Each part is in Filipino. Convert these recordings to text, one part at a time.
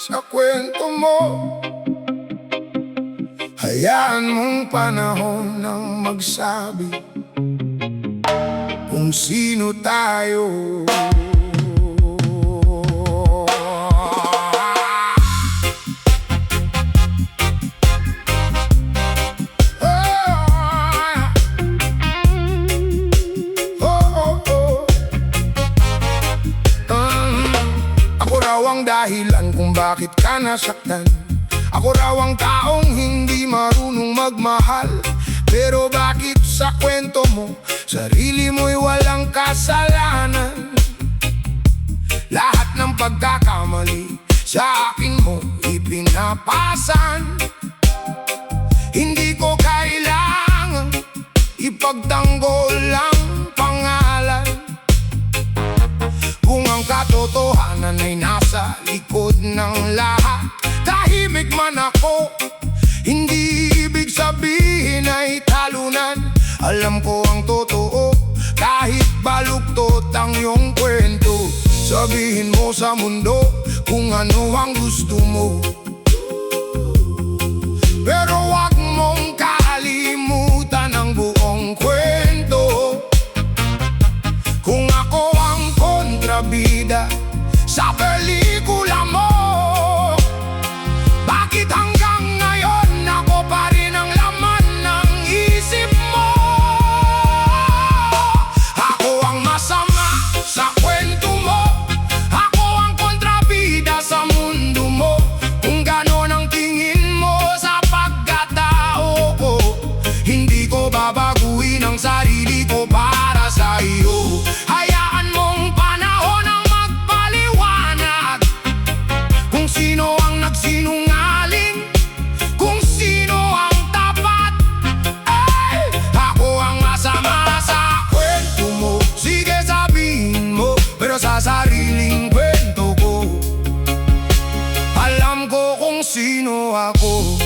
sa kwento mo. Hayaan mong panahon ng magsabi kung sino tayo. Ako raw ang dahilan kung bakit ka nasaktan. Ako raw ang taong hindi marunong magmahal. Pero bakit sa kwento mo, sarili mo'y walang kasalanan? Lahat ng pagkakamali sa akin mo ipinapasan. Hindi ko kailangang ipagtanggol ang pangalan kung ang katotohanan ay nasa likod ng lahat. Tahimik man ako, hindi ibig sabihin ay talunan. Alam ko ang totoo, kahit baluktot ang iyong kwento. Sabihin mo sa mundo kung ano ang gusto mo, pero wag mong kalimutan ang buong kwento. Kung ako ang kontrabida sa pelikula mo, bakit hanggang ngayon ako pa rin ang laman ng isip mo? Ako ang masama sa kwento mo, ako ang kontrabida sa mundo mo. Kung ganon ang tingin mo sa pagkatao ko, hindi ko babaguhin ang sarili ko para sa iyo. Hayaan mong panahon ang magpaliwanag kung sino ang nagsinungaling, kung sino ang tapat. Ako ang masama sa kwento mo, sige sabihin mo, pero sa sariling kwento ko, alam ko kung sino ako.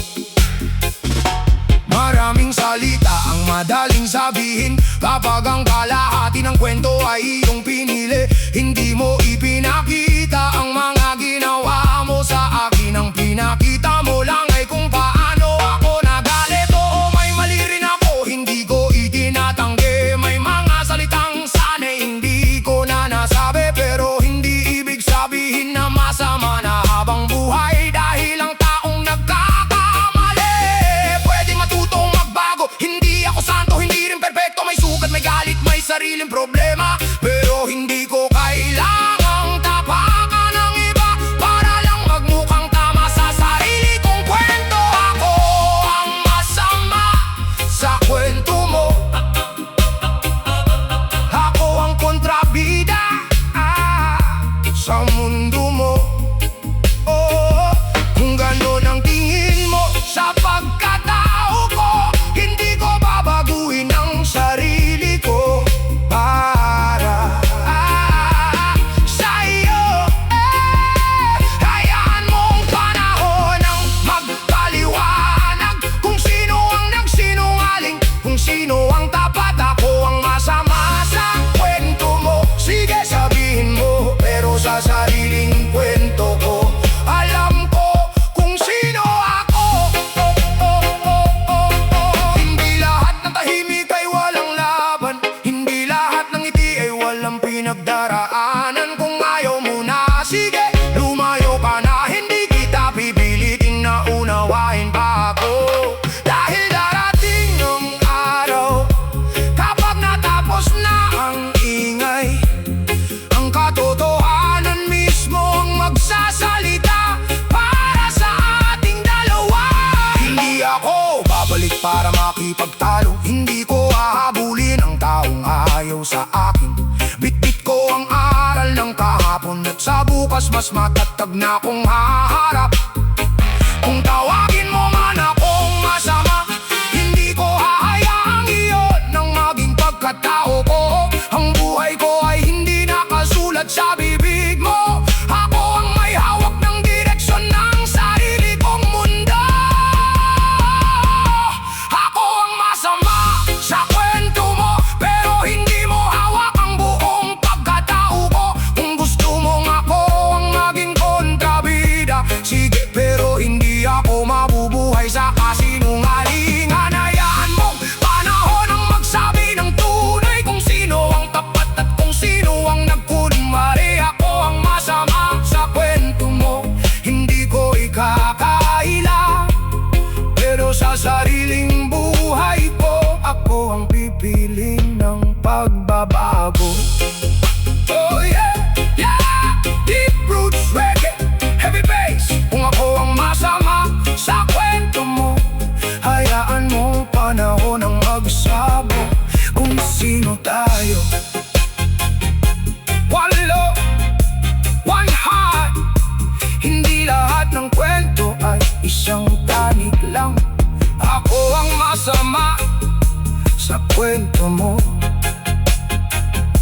Maraming salita ang madaling sabihin kapag ang kalahati ng kwento ay iyong pinili. Hindi mo ipinakita ang mga ginawa mo sa akin. Ang pinakita mo lang ay kung paano ako nagalit. Oo, may mali rin ako, hindi ko itinatanggi. May mga salitang sana'y hindi ko na nasabi, pero hindi ibig sabihin na masama na habang buhay. Dahil ang taong nagkakamali pwedeng matutong magbago. Hindi ako santo, hindi rin perpekto. May sugat, may galit, may sariling problema, pero hindi ko kailangang tapakan ng iba para lang magmukhang tama sa sarili kong kwento. Ako ang masama sa kwento mo, ako ang kontrabida sa mundo mo. Oh, kung ganon ang tingin mo sa pagkatao ko, hindi ko babaguhin ang sarili ko para sa iyo. Hayaan mong panahon ang magpaliwanag kung sino ang nagsinungaling, kung sino ang tapat. Ako ang masama sa kwento mo, sige sabihin mo, pero sa sariling kwento ko, alam ko kung sino ako. Hindi lahat ng tahimik ay walang laban, hindi lahat ng ngiti ay walang pinagdaraanan. Kung ayaw mo na, sige lumayo ka na, hindi kita pipilitin na unawain pa ako. Dahil darating ang araw kapag natapos na ang ingay, ang katotohanan mismo ang magsasalita para sa ating dalawa. Hindi ako babalik para makipagtalo, hindi ko hahabulin ang taong ayaw sa akin. Bitbit ko ang aral ng kahapon at sa bukas mas matatag na kong haharap. Kung tawagin mo man akong masama, hindi ko hahayaang iyon ang maging pagkatao ko. Ang buhay ko ay hindi nakasulat sa bibig mo. Ako ang may hawak ng direksyon ng sarili kong mundo. Ako ang masama sa kwento mo, pero hindi mo hawak ang buong pagkatao ko. Kung gusto mong ako ang maging kontrabida, isang tanik lang. Ako ang masama sa kwento mo,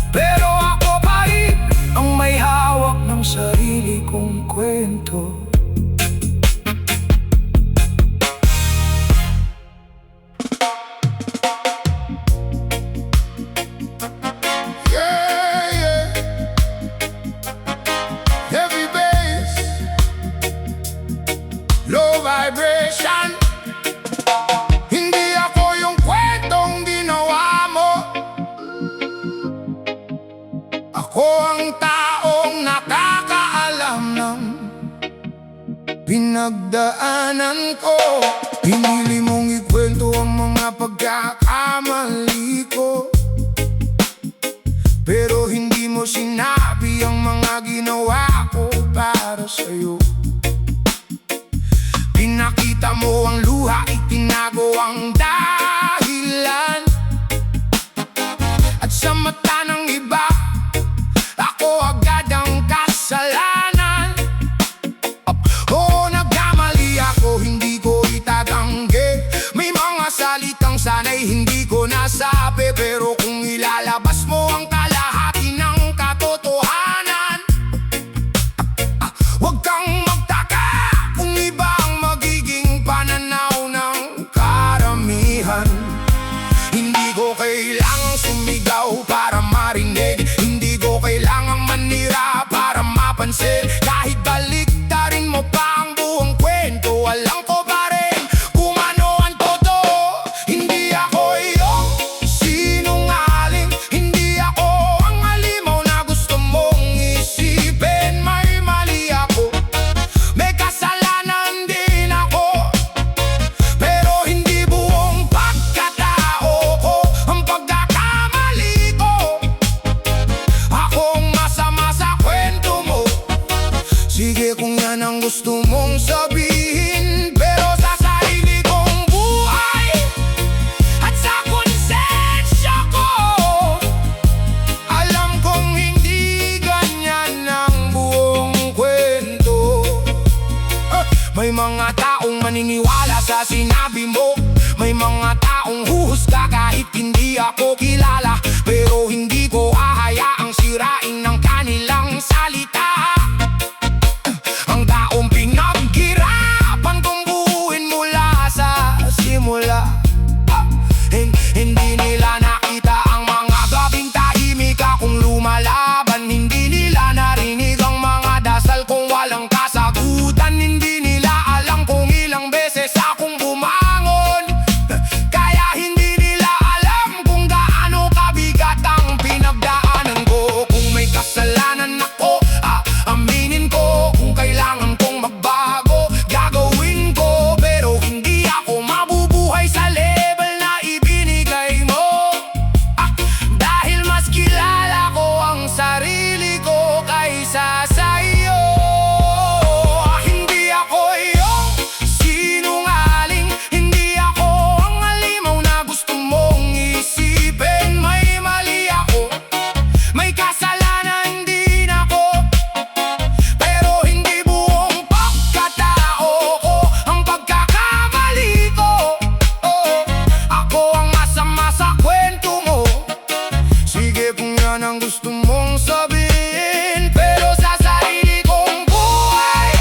pero ako pa rin ang may hawak ng sarili kong kwento. Heavy bass, low vibration. Hindi ako yung kwentong ginawa mo. Ako ang taong nakakaalam ng pinagdaanan ko. Pinili mong ikwento ang mga pagkakamali ko, pero hindi mo sinabi ang mga ginawa ko para sa'yo. Pinakita mo ang luha, itinago ang dahilan. At sa mata ng iba, ako agad ang kasalanan. Oo, nagkamali ako, hindi ko itatanggi. May mga salitang sana'y hindi ko nasabi, pero kung ilalabas mo ang kalahati ng katotohanan, huwag kang magtaka kung iba ang magiging pananaw ng karamihan. Hindi ko kailangang sumigaw para marinig, hindi ko kailangang manira para mapansin. Kahit baliktarin mo pa ang buong kwento, alam ko pa rin kung ano ang totoo. Hindi ako yung sinungaling, hindi ako ang halimaw na gusto mong isipin. May mali ako, may kasalanan din ako, pero hindi buong pagkatao ko ang pagkakamali ko. Akong masama sa kwento mo. Sige kung yan ang gusto mong sabihin, pero sa sarili kong buhay at sa konsensya ko, alam kong hindi ganyan ang buong kwento. May mga taong maniniwala sa sinabi mo, may mga taong huhusga kahit hindi ako kilala, pero hindi ko hahayaang sirain ng kanilang salita. Ang taong pinaghirapan kong buuin mula sa simula, hindi nila nakita ang mga gabing tahimik akong lumalaban. Hindi nila narinig ang mga dasal kong walang kasagutan. Hindi nila alam kung ilang beses akong bumangon, kaya hindi nila alam kung gaano kabigat ang pinagdaanan ko. Kung may kasalanan ako, aminin ko. Kung kailangan kong magbago, gagawin ko, pero hindi ako mabubuhay sa level na ibinigay mo. Dahil mas kilala ko ang sarili ko kaysa sa'yo. Hindi ako yung sinungaling, hindi ako ang halimaw na gusto mong isipin. May mali ako, may kasalanan din ako, pero hindi buong pagkatao ko ang pagkakamali ko. Ako ang masama sa kwento mo. Sige kung yan ang gusto mong sabihin, pero sa sarili kong buhay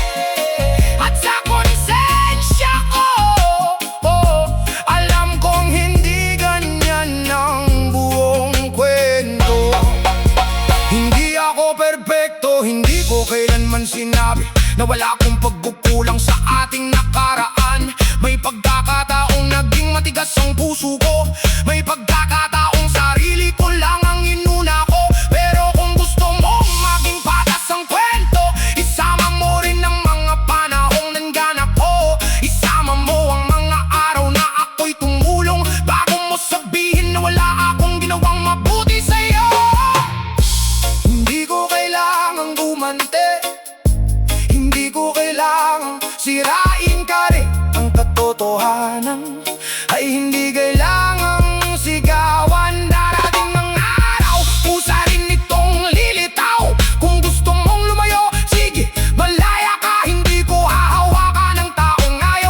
at sa konsensya ko, alam kong hindi ganyan ang buong kwento. Hindi ako perpekto, hindi ko kailanman sinabi na wala akong pagkukulang sa ating nakaraan. May pagkakataong naging matigas ang puso ko, may pagkakataong sarili ko lang ang inuna ko. Pero kung gusto mong maging patas ang kwento, isama mo rin ang mga panahong nanganap ko. Isama mo ang mga araw na ako'y tumulong bago mo sabihin na wala akong ginawang mabuti sa'yo. Hindi ko kailangang gumante, hindi ko kailangang sirain ka rin. Ang katotohanan ay hindi kailangang sigawan. Darating ang araw, pusa rin itong lilitaw. Kung gusto mong lumayo, sige, malaya ka. Hindi ko hahawakan ng taong ayaw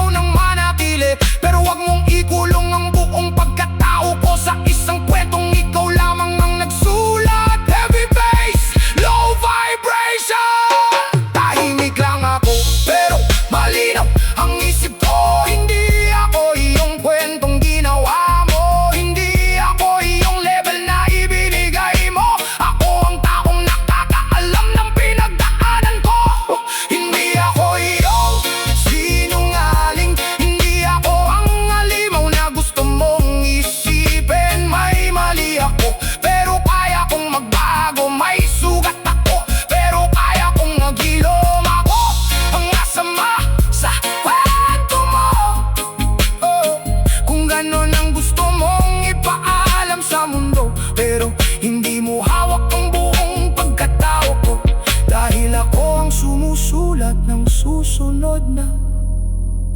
sunod na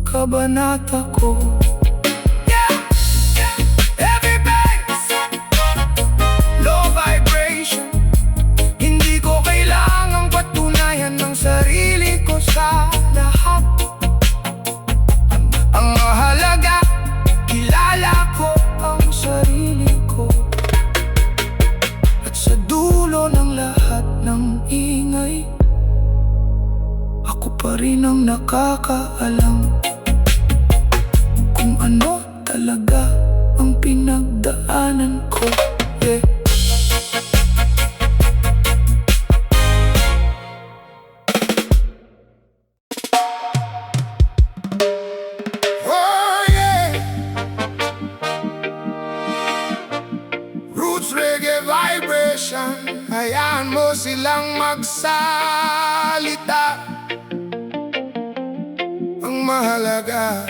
kabanata ko. Heavy bass, low vibration. Hindi ko kailangang patunayan ng sarili ko sa lahat. Ang mahalaga, kilala ko ang sarili ko. At sa dulo ng lahat ng ingay, ako pa rin ang nakakaalam kung ano talaga ang pinagdaanan ko. Yeah. Oh yeah, roots reggae vibration. Hayaan mo silang magsalita. Ang mahalaga,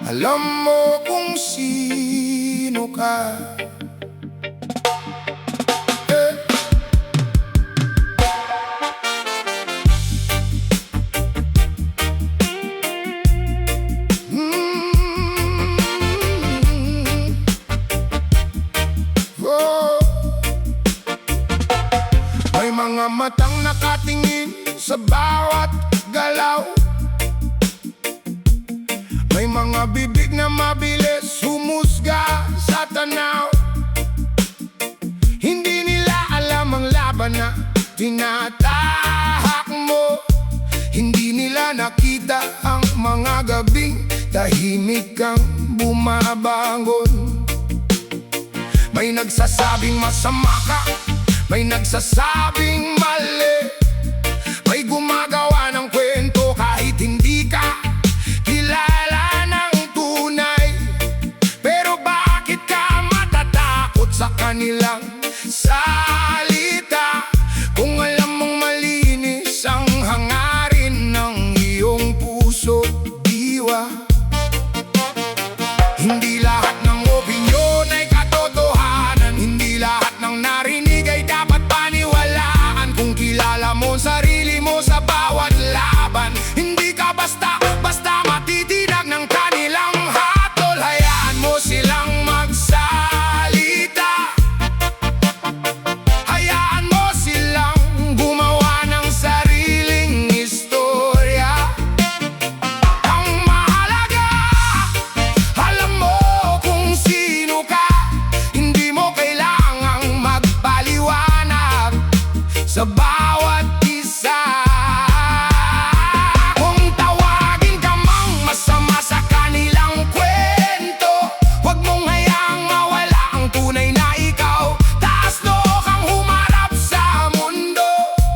alam mo kung sino ka. Eh. Oh. May mga matang nakatingin sa bawat galaw. May mga bibig na mabilis humusga sa tanaw. Hindi nila alam ang laban na tinatahak mo. Hindi nila nakita ang mga gabing tahimik kang bumabangon. May nagsasabing masama ka, may nagsasabing mali, may gumagawa ng kwento kahit hindi ka kilala ng tunay. Pero bakit ka matatakot sa kanilang salita kung alam mong malinis ang hangarin ng iyong puso, diwa? Hindi lahat ng opinyon ay katotohanan, hindi lahat ng narinig ay dapat paniwalaan. Kung kilala mo sarili mo sa bawat laban, hindi ka basta matitinag ng kanilang hatol. Hayaan mo silang magsalita. Hayaan mo silang gumawa ng sariling istorya. Ang mahalaga, alam mo kung sino ka. Hindi mo kailangang magpaliwanag sa bawat isa. Kung tawagin ka mang masama sa kanilang kwento, huwag mong hayaang mawala ang tunay na ikaw. Taas noo kang humarap sa mundo,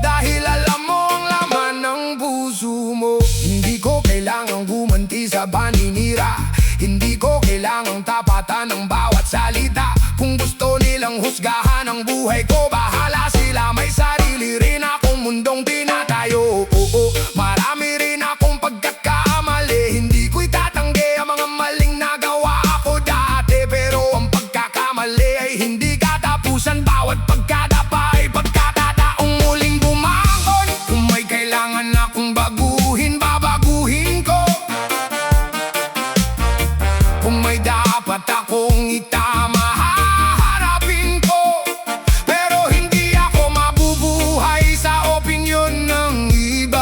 dahil alam mo ang laman ng puso mo. Hindi ko kailangang gumanti sa paninira, hindi ko kailangang tapatan ng bawat salita. Kung gusto nilang husgahan ang buhay ko, bahala sila. May sarili rin akong mundong tinatayo. Oo, marami rin akong pagkakamali. Hindi ko itatanggi ang mga maling nagawa ako dati. Pero ang pagkakamali ay hindi katapusan. Bawat pagkadapa ay pagkakataong muling bumangon. Kung may kailangan akong baguhin, babaguhin ko. Kung may dapat akong itama, haharapin ko. Pero hindi ako mabubuhay sa opinyon ng iba.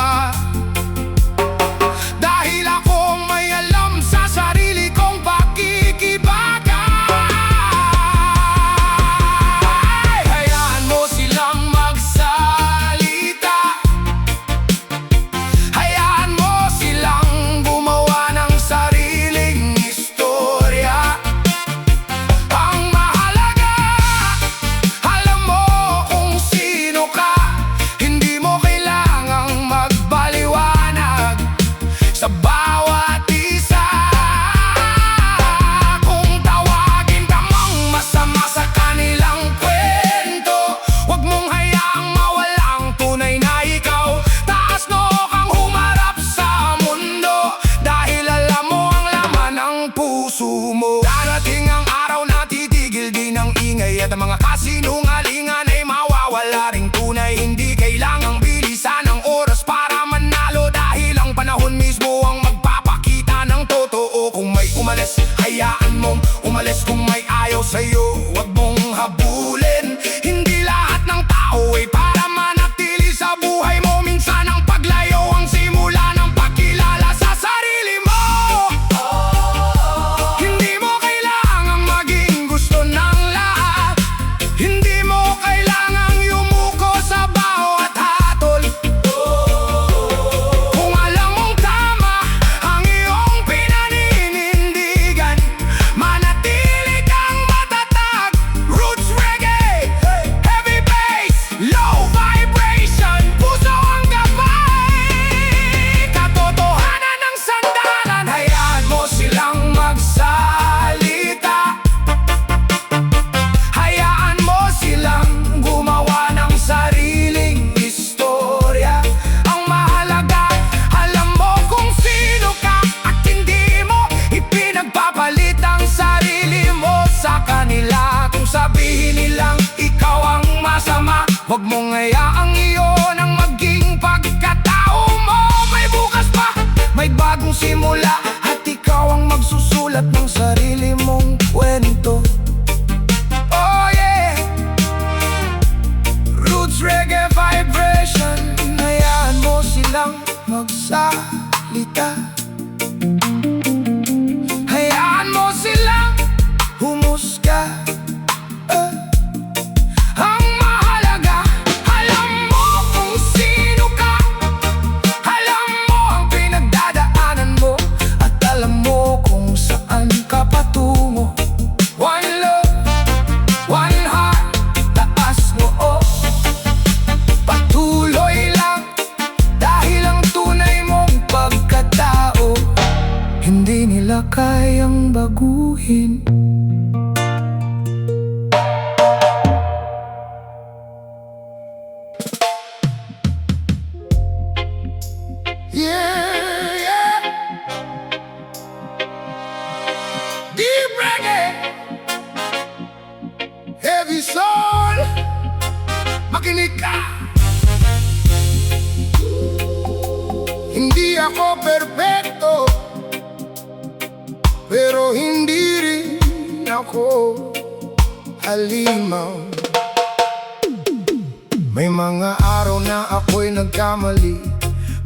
Huwag mong hayaang iyon ang maging pagkatao mo. May bukas pa, may bagong simula, at ikaw ang magsusulat ng sarili mong kwento. Oh yeah, Roots Reggae Vibration. Hayaan mo silang magsalita, hayaan mo silang humusga. Ang mahalaga, alam mo kung sino ka, alam mo ang pinagdadaanan mo, at alam mo kung saan ka patungo. One love, one heart, taas noo. Patuloy lang, dahil ang tunay mong pagkatao hindi nila kayang baguhin. Yeah, yeah. Deep reggae, heavy soul. Makinig ka. Hindi ako perpekto, pero hindi rin ako halimaw. May mga araw na ako'y nagkamali,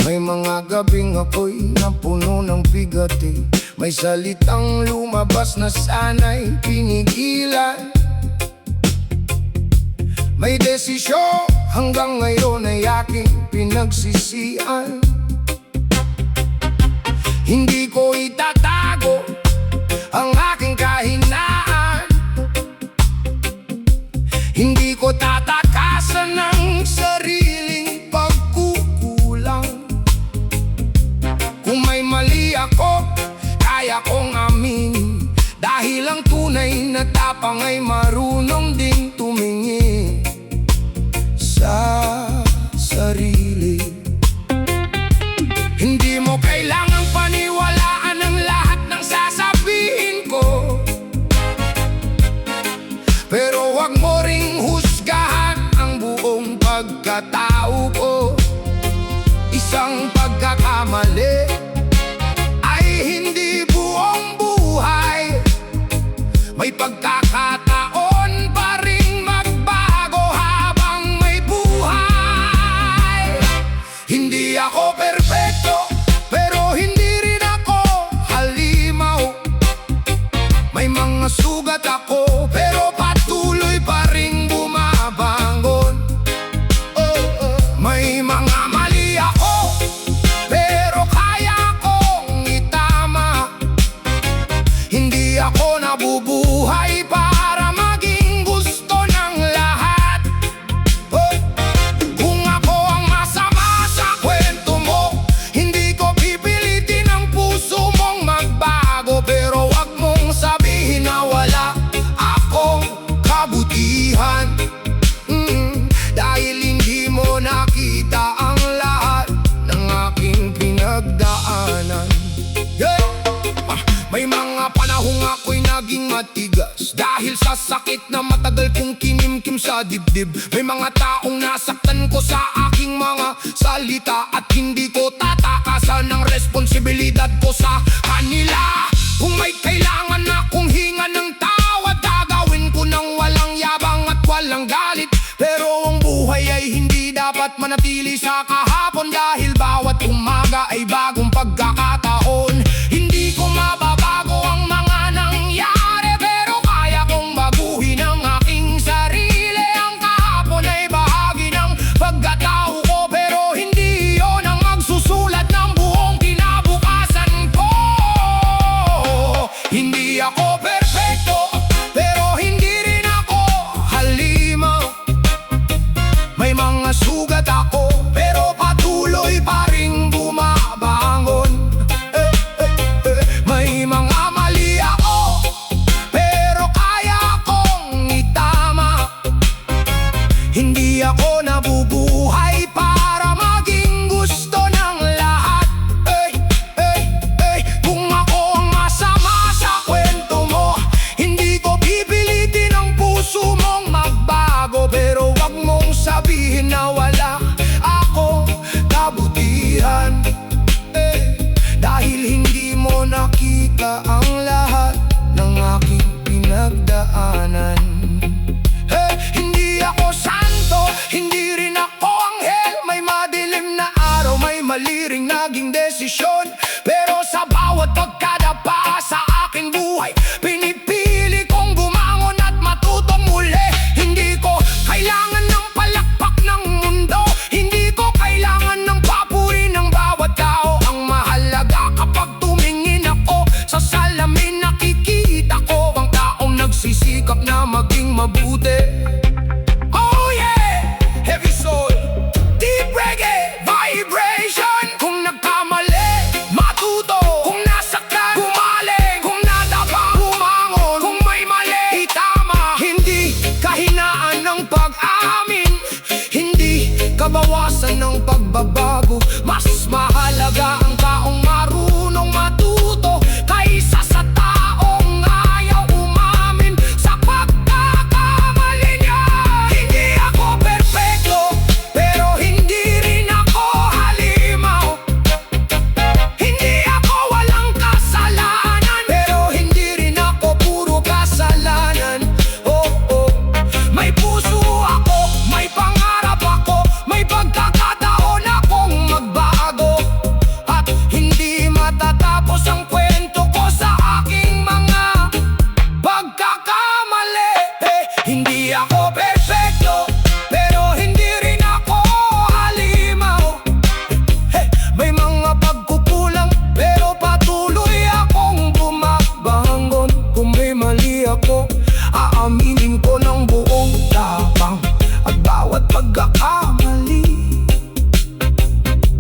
may mga gabing ako'y napuno ng bigati. May salitang lumabas na sana'y pinigilan. May desisyon hanggang ngayon ay aking pinagsisian. Hindi ko itatago ang aking kahinaan, hindi ko tatakasan ng sariling pagkukulang. Kung may mali ako, kaya kong aminin, dahil ang tunay na tapang ay marunong ding tumingin sa sarili. Hindi mo kailangang paniwalaan ang lahat ng sasabihin ko, pero huwag mo ring husgahan ang buong pagkatao ko. Isang pagkakamali ay hindi buong buhay. May pagkakataon pa ring magbago habang may buhay. Hindi ako perfecto, pero hindi rin ako halimaw. May mga sugat ako, pero patuloy pa ring bumabangon. May mga mali ako, pero kaya kong itama. Hindi ako nabubuhay para maging gusto ng lahat. Kung ako ang masama sa kwento mo, hindi ko pipilitin ang puso mong magbago. Pero wag mong sabihin na wala akong kabutihan, dahil hindi mo nakita ang lahat ng aking pinagdaanan. Yeah. May mga panahong ako'y naging matigas dahil sa sakit na matagal kong kinimkim sa dibdib. May mga taong nasaktan ko sa aking mga salita, at hindi ko tatakasan ang responsibilidad ko sa kanila. Kung may kailangan akong hinga ng tawad, gagawin ko ng walang yabang at walang galit. Pero ang buhay ay hindi dapat manatili sa kahapon, dahil bawat umaga ay bagong pagkakataon. Hindi ko mababago ang mga nangyari, pero kaya kong baguhin ang aking sarili. Ang kahapon ay bahagi ng pagkatao ko, pero hindi yon ang magsusulat ng buong kinabukasan ko. Hindi ako perfecto, pero hindi rin ako halimaw. May mga sugat ako, pero patuloy pa ring bumabangon. May mga mali ako, pero kaya kong itama. Hindi ako nabubuhay para maging gusto ng lahat. Kung ako ang masama sa kwento mo, hindi ko pipilitin ang puso mong magbago. Pero wag mong sabihin mahalaga ang lahat ng aking pinagdaanan. Hindi ako santo, hindi rin ako anghel. May madilim na araw, may mali ring naging desisyon. Pero sa bawat pagkadapa sa aking buhay, pinipili kong bumangon at matutong muli. Hindi ko kailangan ng palakpak ng mundo, hindi ko kailangan ng papuri ng bawat tao. Ang mahalaga kapag tumingin ako sa salamin, nakikita ko ang taong nagsisikap na maging mabuti. Oh yeah! Heavy soul, deep reggae, vibration. Kung nagkamali, matuto. Kung nasaktan, gumaling. Kung nadapa, bumangon. Kung may mali, itama. Hindi kahinaan ng pag-amin, hindi kabawasan ng pagbabago. Mas mahalaga ang taong marunong matuto kaysa sa taong ayaw umamin sa pagkakamali niya. Hindi ako perfecto, pero hindi rin ako halimaw. Hindi ako walang kasalanan, pero hindi rin ako puro kasalanan. Oh, oh. May puso ako, may pangarap ako, may pagkakataon akong magbago. At hindi matatapos ang kwento ko sa aking mga pagkakamali. Hindi ako perfecto, pero hindi rin ako halimaw. May mga pagkukulang, pero patuloy akong bumabangon. Kung may mali ako, aaminin ko ng buong tapang. At bawat pagkakamali,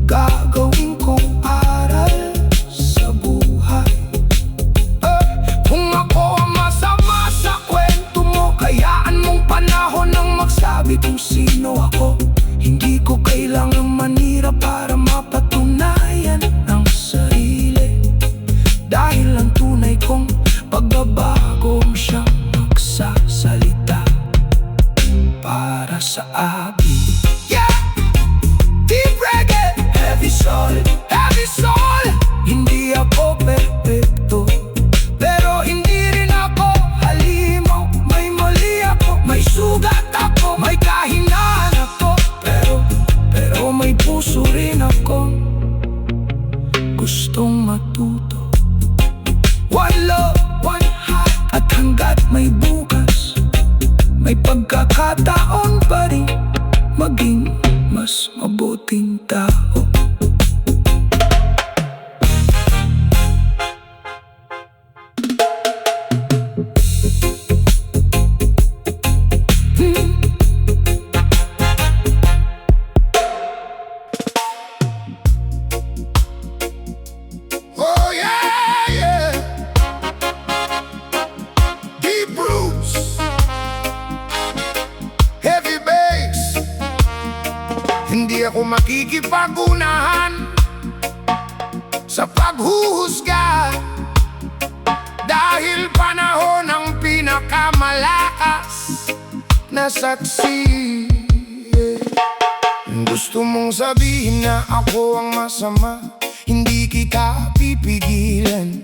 gagawin kong aral sa buhay. Kung ako ang masama sa kwento mo, kayaan mong panahon ang magsabi kung sino ako. Hindi ko kailangang manira para mapatunayan ang sarili, dahil ang tunay kong pagbabago ang siyang magsasalita para sa akin. Yeah! Deep reggae, heavy soul, heavy soul. Hindi ako perfecto, pero hindi rin ako halimaw. May mali ako, may sugat ako, may kahinaan ako, pero may puso rin ako gustong matuto. One love, one heart. At hanggat may bukas, may pagkakataon pa rin maging mas mabuting tao. Oh yeah, yeah. Deep roots, heavy bass. Hindi ako makikipag-unahan sa paghuhusga, dahil panahon ang pinakamalakas na saksi. Gusto mong sabihin na ako ang masama, hindi kita pipigilan.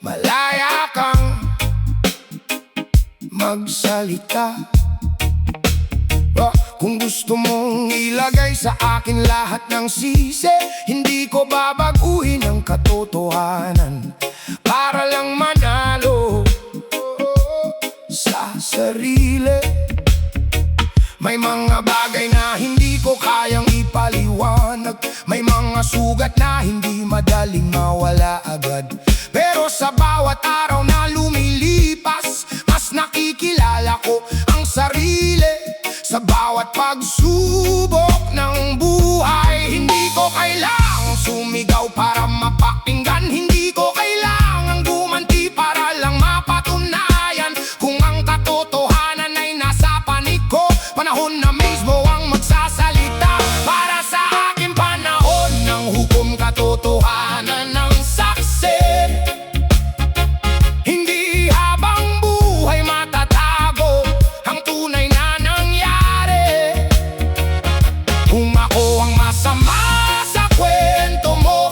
Malaya kang magsalita. Kung gusto mong ilagay sa akin lahat ng sisi, hindi ko babaguhin ang katotohanan para lang manalo sa sarili. May mga bagay na hindi ko kayang ipaliwanag, may mga sugat na hindi madaling mawala agad. Pero sa bawat araw na lumilipas, mas nakikilala ko ang sarili. Sa bawat pagsubok ng buhay, hindi ko kailangang sumigaw para mapakinggan. Hindi ko kailangang gumanti para lang mapatunayan kung ang katotohanan ay nasa panig ko. Panahon na mismo ang magsasalita para sa akin. Panahon ng hukom, katotohanan ng saksi. Hindi habang buhay matatago ang tunay na nangyari. Kung ako ang masama sa kwento mo,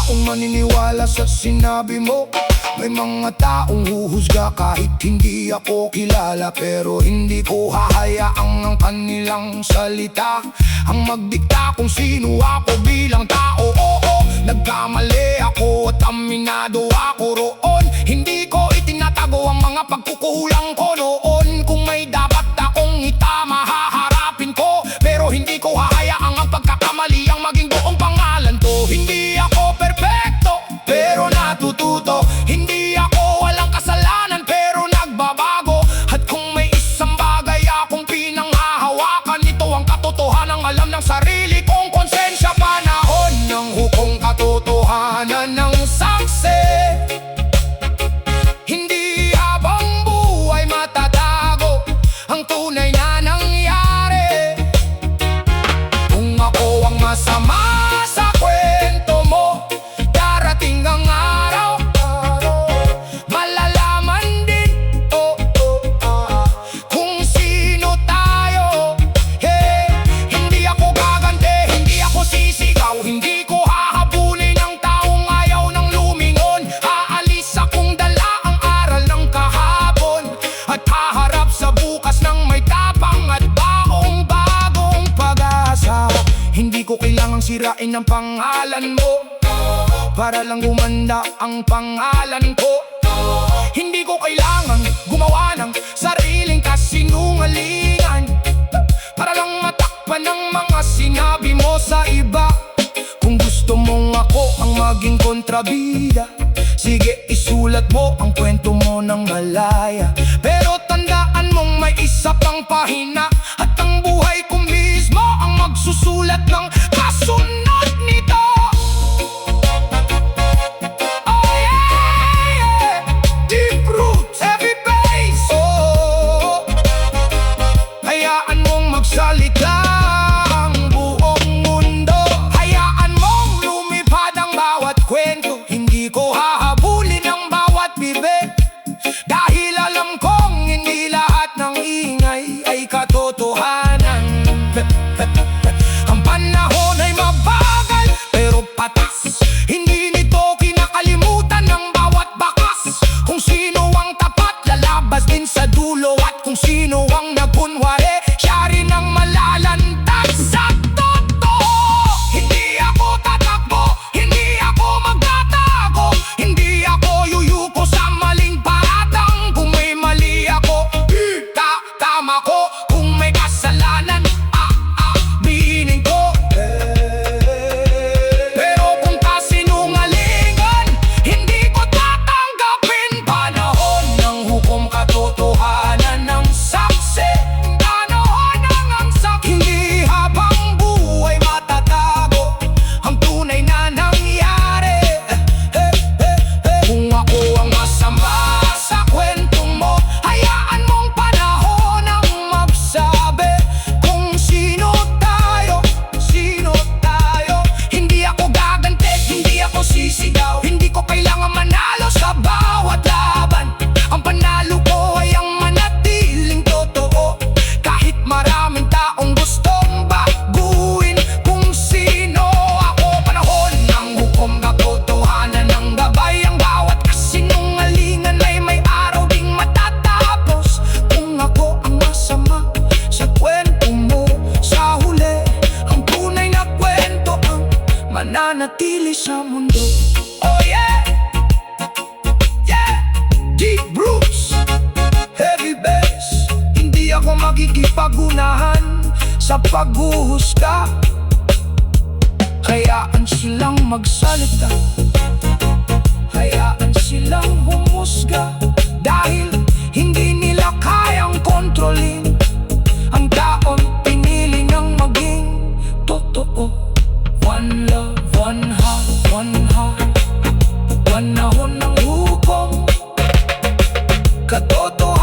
taong maniniwala sa sinabi mo. May mga taong huhusga kahit hindi ako kilala. Pero hindi ko hahayaang ang kanilang salita ang magdikta kung sino ako bilang tao. Oo, nagkamali ako at aminado ako roon. Hindi ko itinatago ang mga pagkukulang ko noon. Kung may dapat akong itama, haharapin ko. Pero hindi ko hahayaang ang pagkakamali ang maging buong pangalan ko. Hindi ako perpekto, pero natututo. Hindi ako walang kasalanan, pero nagbabago. At kung may isang bagay akong pinanghahawakan, ito ang katotohanan, alam ng sarili kong konsensya. Panahon ng hukom, katotohanan ng saksi. Hindi habang buhay matatago ang tunay na nangyari. Kung ako ang masama sa kwento mo, darating ang araw, malalaman din kung sino tayo. Hindi ako gaganti, hindi ako sisigaw, hindi ko hahabulin ang taong ayaw ng lumingon. Aalis akong dala ang aral ng kahapon at haharap sa bukas ng may tapang at baong bagong pag-asa. Hindi ko kailangang sirain ang pangalan mo para lang gumanda ang pangalan ko. Hindi ko kailangang gumawa ng sariling kasinungalingan para lang matakpan ang mga sinabi mo sa iba. Kung gusto mong ako ang maging kontrabida, sige, isulat mo ang kwento mo ng malaya. Pero tandaan mong may isa pang pahina at ang buhay ko mismo ang magsusulat ng kasunod nito. Oh yeah, yeah. Deep roots, heavy bass. Oh, hayaan mong magsalita ang buong mundo. Hayaan mong lumipad ang bawat kwento. Hindi ko hahabulin ang bawat bibig, dahil alam kong hindi lahat ng ingay ay katotohanan. Ang panahon ay mabagal pero patas, hindi nito kinakalimutan ng bawat bakas. Kung sino ang tapat, lalabas din sa dulo. At kung sino ang nagkunwari, siya rin ang malalantad sa totoo. Hindi ako tatakbo, hindi ako magtatago, hindi ako yuyuko sa maling paratang. Kung may mali ako, tama ko. Kung may kasalanan, binin ko. Pero kung kasinungalingan, hindi ko tatanggapin. Panahon ng hukom, katotohanan ng saksi. Panahon ng ang saksi. Hindi habang buhay matatago ang tunay na nangyari. Kung ako ang masama sa kwento mo, hayaan mong panahon ang magsabi kung sino tayo, sino tayo. Hindi ako gaganti, hindi ako sisigaw, hindi ko kailangan manalo sa bawat laban. Ang panalo ko ay ang manatiling totoo, kahit maraming taong gustong baguhin kung sino ako. Panahon ng hukom, katotohanan ng gabay. Ang bawat kasinungalingan ay may araw ding matatapos. Kung ako ang masama sa kwento mo, sa huli ang tunay na kwento ang mananatili sa mundo. Oh yeah, yeah. Deep roots, heavy bass. Hindi ako makikipagunahan sa paghuhusga. Hayaan silang magsalita, hayaan silang humusga, dahil hindi nila kayang kontrolin ang taon pinili ng maging totoo. One love, one heart, one heart. Panahon ng hukom, katotohanan